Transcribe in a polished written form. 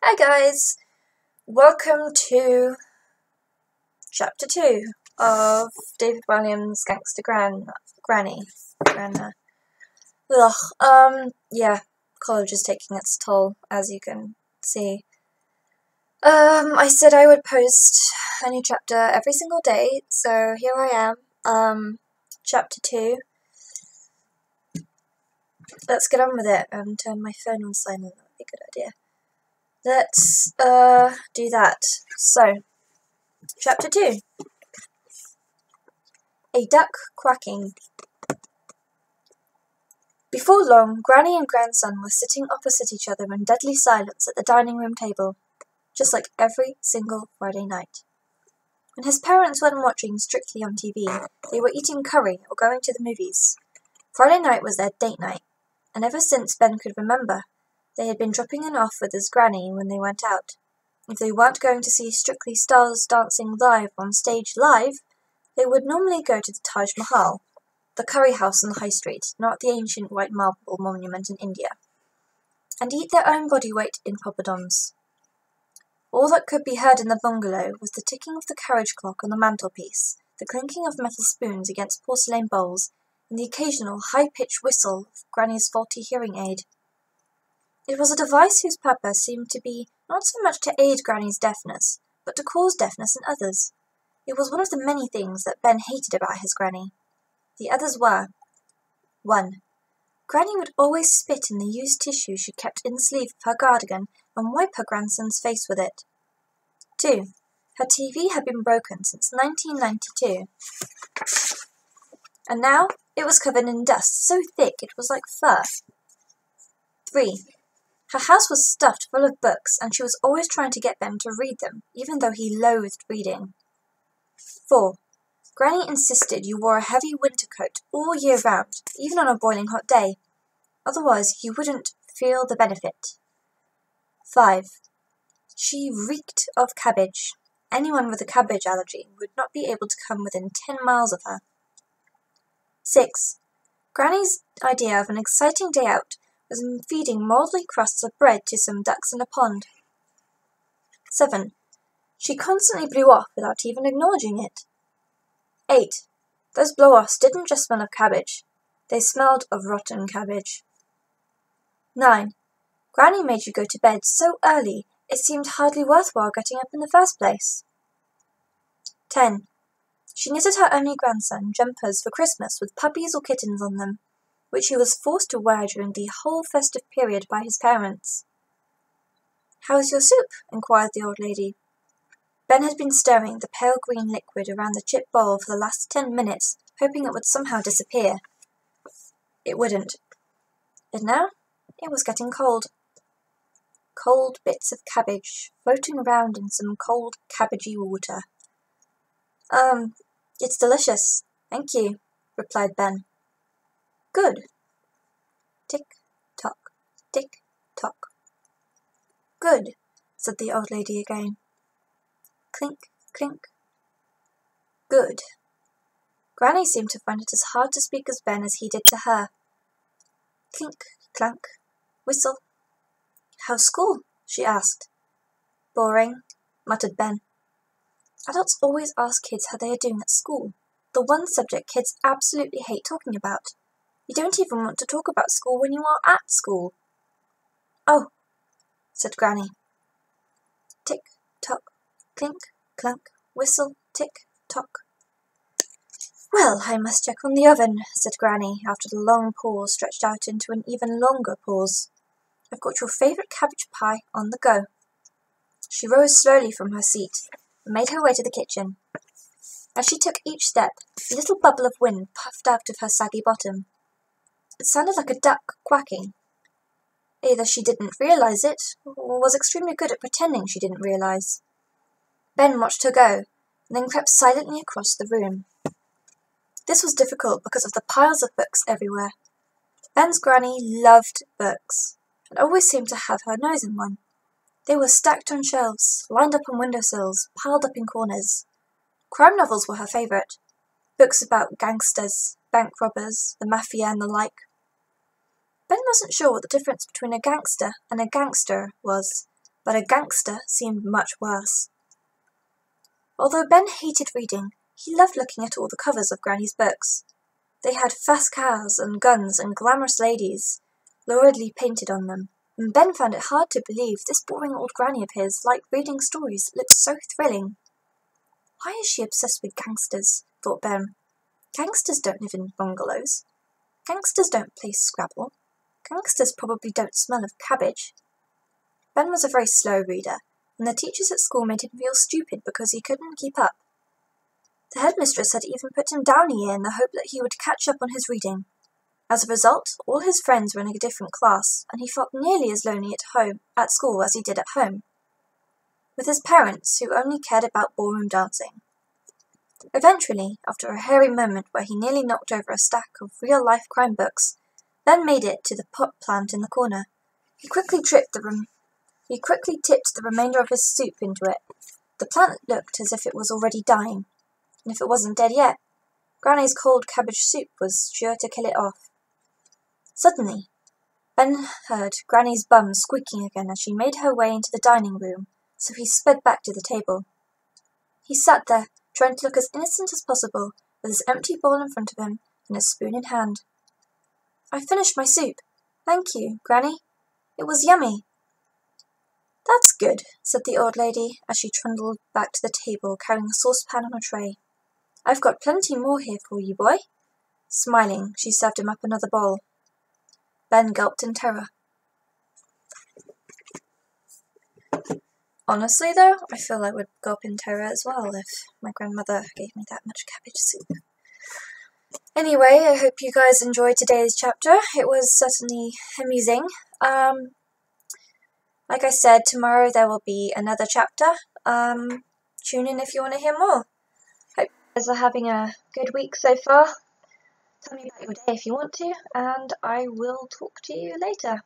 Hi guys, welcome to chapter 2 of David Williams' Gangsta Granny. Yeah, college is taking its toll, as you can see. I said I would post a new chapter every single day, so here I am, chapter 2. Let's get on with it and turn my phone on silent, that would be a good idea. Let's, do that. So, chapter 2. A duck quacking. Before long, Granny and grandson were sitting opposite each other in deadly silence at the dining room table, just like every single Friday night. When his parents weren't watching Strictly on TV, they were eating curry or going to the movies. Friday night was their date night, and ever since Ben could remember, they had been dropping it off with his granny when they went out. If they weren't going to see Strictly Stars Dancing live on stage live, they would normally go to the Taj Mahal, the curry house on the high street, not the ancient white marble monument in India, and eat their own body weight in poppadoms. All that could be heard in the bungalow was the ticking of the carriage clock on the mantelpiece, the clinking of metal spoons against porcelain bowls, and the occasional high-pitched whistle of Granny's faulty hearing aid. It was a device whose purpose seemed to be not so much to aid Granny's deafness, but to cause deafness in others. It was one of the many things that Ben hated about his granny. The others were: 1. Granny would always spit in the used tissue she kept in the sleeve of her cardigan and wipe her grandson's face with it. 2. Her TV had been broken since 1992, and now it was covered in dust so thick it was like fur. 3. Her house was stuffed full of books, and she was always trying to get Ben to read them, even though he loathed reading. 4. Granny insisted you wore a heavy winter coat all year round, even on a boiling hot day. Otherwise, you wouldn't feel the benefit. 5. She reeked of cabbage. Anyone with a cabbage allergy would not be able to come within 10 miles of her. 6. Granny's idea of an exciting day out was in feeding mouldy crusts of bread to some ducks in a pond. 7. She constantly blew off without even acknowledging it. 8. Those blow-offs didn't just smell of cabbage. They smelled of rotten cabbage. 9. Granny made you go to bed so early it seemed hardly worthwhile getting up in the first place. 10. She knitted her only grandson jumpers for Christmas with puppies or kittens on them, which he was forced to wear during the whole festive period by his parents. "How's your soup?" inquired the old lady. Ben had been stirring the pale green liquid around the chip bowl for the last 10 minutes, hoping it would somehow disappear. It wouldn't. And now it was getting cold. Cold bits of cabbage floating around in some cold cabbagey water. It's delicious, thank you," replied Ben. "Good." Tick-tock, tick-tock. "Good," said the old lady again. Clink, clink. "Good." Granny seemed to find it as hard to speak as Ben as he did to her. Clink, clank, whistle. "How's school?" she asked. "Boring," muttered Ben. Adults always ask kids how they are doing at school, the one subject kids absolutely hate talking about. You don't even want to talk about school when you are at school. "Oh," said Granny. Tick, tock, clink, clunk, whistle, tick, tock. "Well, I must check on the oven," said Granny, after the long pause stretched out into an even longer pause. "I've got your favourite cabbage pie on the go." She rose slowly from her seat and made her way to the kitchen. As she took each step, a little bubble of wind puffed out of her saggy bottom. It sounded like a duck quacking. Either she didn't realize it, or was extremely good at pretending she didn't realize. Ben watched her go, and then crept silently across the room. This was difficult because of the piles of books everywhere. Ben's granny loved books, and always seemed to have her nose in one. They were stacked on shelves, lined up on windowsills, piled up in corners. Crime novels were her favourite. Books about gangsters, bank robbers, the mafia and the like. Ben wasn't sure what the difference between a gangster and a gangster was, but a gangster seemed much worse. Although Ben hated reading, he loved looking at all the covers of Granny's books. They had fast cars and guns and glamorous ladies luridly painted on them, and Ben found it hard to believe this boring old granny of his liked reading stories that looked so thrilling. Why is she obsessed with gangsters? Thought Ben. Gangsters don't live in bungalows. Gangsters don't play Scrabble. Gangsters probably don't smell of cabbage. Ben was a very slow reader, and the teachers at school made him feel stupid because he couldn't keep up. The headmistress had even put him down a year in the hope that he would catch up on his reading. As a result, all his friends were in a different class, and he felt nearly as lonely at school as he did at home, with his parents who only cared about ballroom dancing. Eventually, after a hairy moment where he nearly knocked over a stack of real-life crime books, Ben made it to the pot plant in the corner. He quickly tipped the remainder of his soup into it. The plant looked as if it was already dying, and if it wasn't dead yet, Granny's cold cabbage soup was sure to kill it off. Suddenly, Ben heard Granny's bum squeaking again as she made her way into the dining room, so he sped back to the table. He sat there, trying to look as innocent as possible, with his empty bowl in front of him and his spoon in hand. "I finished my soup. Thank you, Granny. It was yummy." "That's good," said the old lady as she trundled back to the table carrying a saucepan on a tray. "I've got plenty more here for you, boy." Smiling, she served him up another bowl. Ben gulped in terror. Honestly, though, I feel I would gulp in terror as well if my grandmother gave me that much cabbage soup. Anyway, I hope you guys enjoyed today's chapter. It was certainly amusing. Like I said, tomorrow there will be another chapter. Tune in if you want to hear more. Hope you guys are having a good week so far. Tell me about your day if you want to, and I will talk to you later.